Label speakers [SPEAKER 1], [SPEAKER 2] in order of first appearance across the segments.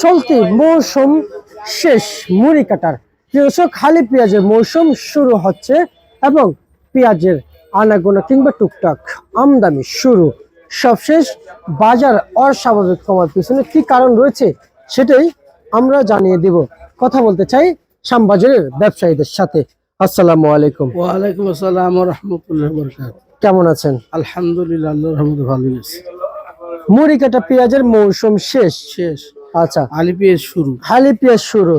[SPEAKER 1] চলতি মৌসুম শেষ মুড়ি কাটার কৃষক হালি পেঁয়াজের মৌসুম শুরু হচ্ছে এবং পেঁয়াজের আনাগোনা কিংবা টুকটাক আমদানি শুরু। সবশেষ বাজার অস্বাভাবিক কমার পিছনে কি কারণ রয়েছে সেটাই আমরা জানিয়ে দিব। কথা বলতে চাই শ্যামবাজারের ব্যবসায়ীদের সাথে। আসসালামু আলাইকুম।
[SPEAKER 2] ওয়ালাইকুম আসসালাম ওয়া রাহমাতুল্লাহি ওয়া বারাকাতুহু।
[SPEAKER 1] কেমন আছেন?
[SPEAKER 2] আলহামদুলিল্লাহ, আল্লাহর রহমতে ভালো আছি।
[SPEAKER 1] মুড়ি কাটা পেঁয়াজের মৌসুম শেষ। আচ্ছা,
[SPEAKER 2] আলি পেঁয়াজ শুরু।
[SPEAKER 1] হালি পেঁয়াজ শুরু,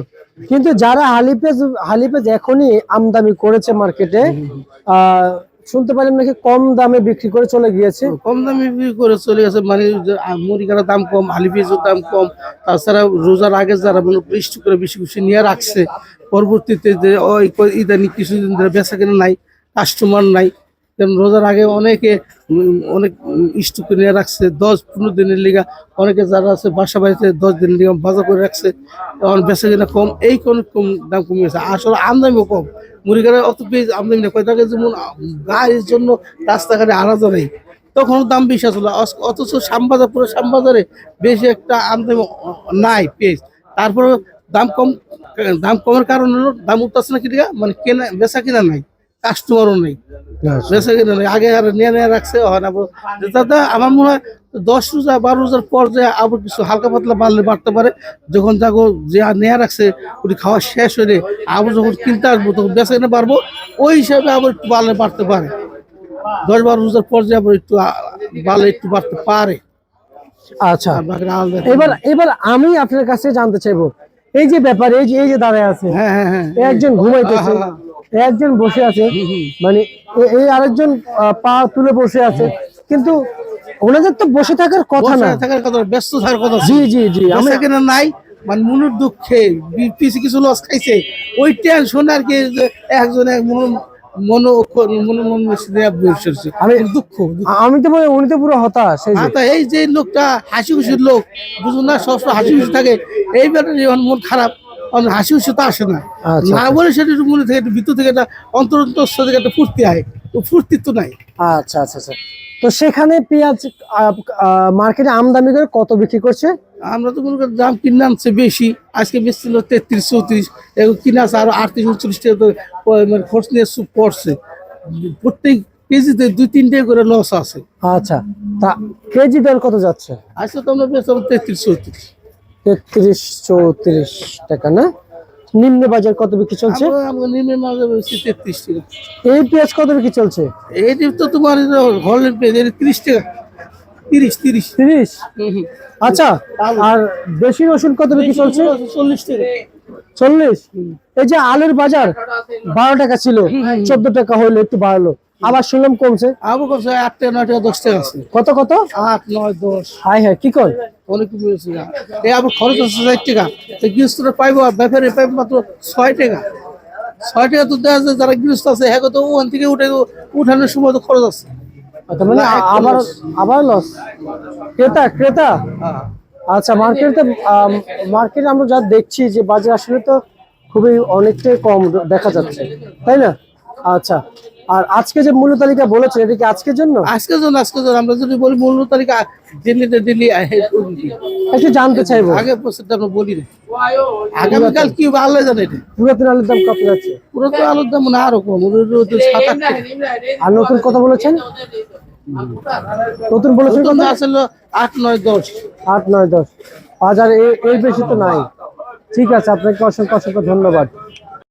[SPEAKER 1] কিন্তু যারা হালি পেঁয়াজ এখনই আমদানি করেছে মার্কেটে, শুনতে পারলাম নাকি কম দামে বিক্রি করে চলে গিয়েছে।
[SPEAKER 2] কম দামে বিক্রি করে চলে গেছে, মানে মুড়ি কাটার দাম কম, আলি পেঁয়াজের দাম কম। তাছাড়া রোজার আগে যারা মানে বেশি করে বেশি বেশি নিয়ে রাখছে, পরবর্তীতে যে ওই ইদানিং কিছুদিন ধরে বেচা কেনা নাই, কাস্টমার নাই। কারণ রোজার আগে অনেকে অনেক স্টক নিয়ে রাখছে 10-15 দিনের লিগা। অনেকে যারা আছে বাসা বাড়িতে 10 দিনের লিগা বাজার করে রাখছে, তখন বেচা কেনা কম, এই কোন কম দাম কমিয়েছে। আসলে আমদানিও কম, মুড়ি কাটার অত পেঁয়াজ আমদানি না। কয়টা যেমন গাড়ির জন্য রাস্তাঘাটে আলাদা নেই, তখন দাম বেশি আসলে। অথচ শ্যামবাজার, পুরো শ্যামবাজারে বেশি একটা আমদানি নাই পেঁয়াজ। তারপরে দাম কম, দাম কমের কারণ হলো দাম উঠতেছে না, কি মানে কেনা বেচা কিনা নাই, কাস্টমারও নেই, বেচা কিনা নেই। আগে আর নিয়ে রাখছে হয় না দাদা। আমার মনে হয় 10 রোজা 12 রোজার পর যে আবার কিছু হালকা পাতলা বাড়লে বাড়তে পারে। যখন যাগো যে নেওয়া রাখছে ওটি খাওয়া শেষ হলে আবার যখন কিনতে আসবো তখন বেচা কিনা বাড়বো, ওই হিসাবে আবার একটু বাড়লে বাড়তে পারে। 10-12 রোজার পর যে আবার একটু বাড়লে একটু বাড়তে পারে।
[SPEAKER 1] আচ্ছা, এবার আমি আপনার কাছে জানতে চাইবো, এই যে ব্যাপার, এই যে দাঁড়ায় আছে, একজন ঘুমাইতেছে, একজন বসে আছে, মানে এই আরেকজন পা তুলে বসে আছে, কিন্তু ওনাদের তো বসে থাকার কথা না,
[SPEAKER 2] ব্যস্ত থাকার কথা।
[SPEAKER 1] জি জি জি,
[SPEAKER 2] আমরা কেনা নাই, মানে মনের দুঃখে পিছিয়ে কিছু লস খাইছে, ওই টেনশন আর কি। একজন
[SPEAKER 1] আমি তো বলি উনি তো পুরো হতাশ।
[SPEAKER 2] এই যে লোকটা হাসি খুশির লোক, বুঝুন না, সবসময় হাসি খুশি থাকে, এই ব্যাপারে মন খারাপ, হাসি খুশি তো আসে না। না বলে সেটা মনে থেকে ভিতর থেকে একটা অন্তরস্থ থেকে একটা ফুর্তি হয়, ফুর্তি তো নাই।
[SPEAKER 1] আচ্ছা আচ্ছা আচ্ছা, তো সেখানে পেঁয়াজ মার্কেটে আমদানি করে কত বিক্রি করছে?
[SPEAKER 2] আমরা তো মনে করি দাম কিনে আনছে বেশি, আজকে বেচছিল 33-34, এখন কিনে আছে আরো 38-39 টাকা, মানে খরচ নিয়ে পড়ছে। প্রত্যেক কেজিতে 2-3 করে লস আছে।
[SPEAKER 1] আচ্ছা, তা কেজি দর কত যাচ্ছে?
[SPEAKER 2] আজকে তো আমরা বেচলাম 33-34।
[SPEAKER 1] 33-34 টাকা না? নিম্ন বাজার কত বিক্রি চলছে?
[SPEAKER 2] নিম্ন বাজার 33 টাকা।
[SPEAKER 1] এই পেঁয়াজ কত বিক্রি চলছে?
[SPEAKER 2] এই তো তোমার হলের পেঁয়াজ 30 টাকা, 30।
[SPEAKER 1] আচ্ছা, আর দেশি রসুন কত বিক্রি চলছে?
[SPEAKER 2] 40 টাকা।
[SPEAKER 1] 40? এই যে আলুর বাজার 12 টাকা ছিল, 14 টাকা হলো, একটু বাড়লো, আবার শুনলাম কমছে।
[SPEAKER 2] আবার কমছে 8 টাকা, 9 টাকা, 10 টাকা আছে।
[SPEAKER 1] কত 8, 9, 10? হাই হাই, কি কর
[SPEAKER 2] অনেক বেশি না। এই আবার খরচ আছে 60 টাকা, গৃহস্থরা পাইবো, আর ব্যাপারে পাইবো মাত্র 6 টাকা। 6 টাকা তো দেওয়া যায়, যারা গৃহস্থ আছে হ্যাঁ তো ওখান থেকে উঠানোর সময় তো খরচ আছে।
[SPEAKER 1] মানে আবার লস। ক্রেতা। আচ্ছা, মার্কেটে আমরা যা দেখছি যে বাজার আসলে তো খুবই অনেকটাই কম দেখা যাচ্ছে, তাই না? আচ্ছা, আর আজকে যে মূল্য তালিকা বলেছেন, এটা কি আজকের জন্য?
[SPEAKER 2] আজকের জন্য আমরা যদি বলি মূল্য তালিকা দিল্লি
[SPEAKER 1] একটু জানতে চাইবো।
[SPEAKER 2] আগে আমরা বলি না, আগামীকাল কি আল্লাহ জানে।
[SPEAKER 1] পুরাতন আলুর দাম কত যাচ্ছে?
[SPEAKER 2] পুরাতন আলুর দাম না আরো কম, 7-8 টাকা।
[SPEAKER 1] আর নতুন কথা বলেছেন? নতুন বলেছেন কত?
[SPEAKER 2] আসলে 8-9-10।
[SPEAKER 1] 8-9-10 বাজার, এই বেশি তো নাই। ঠিক আছে, আপনাকে অসংখ্য ধন্যবাদ।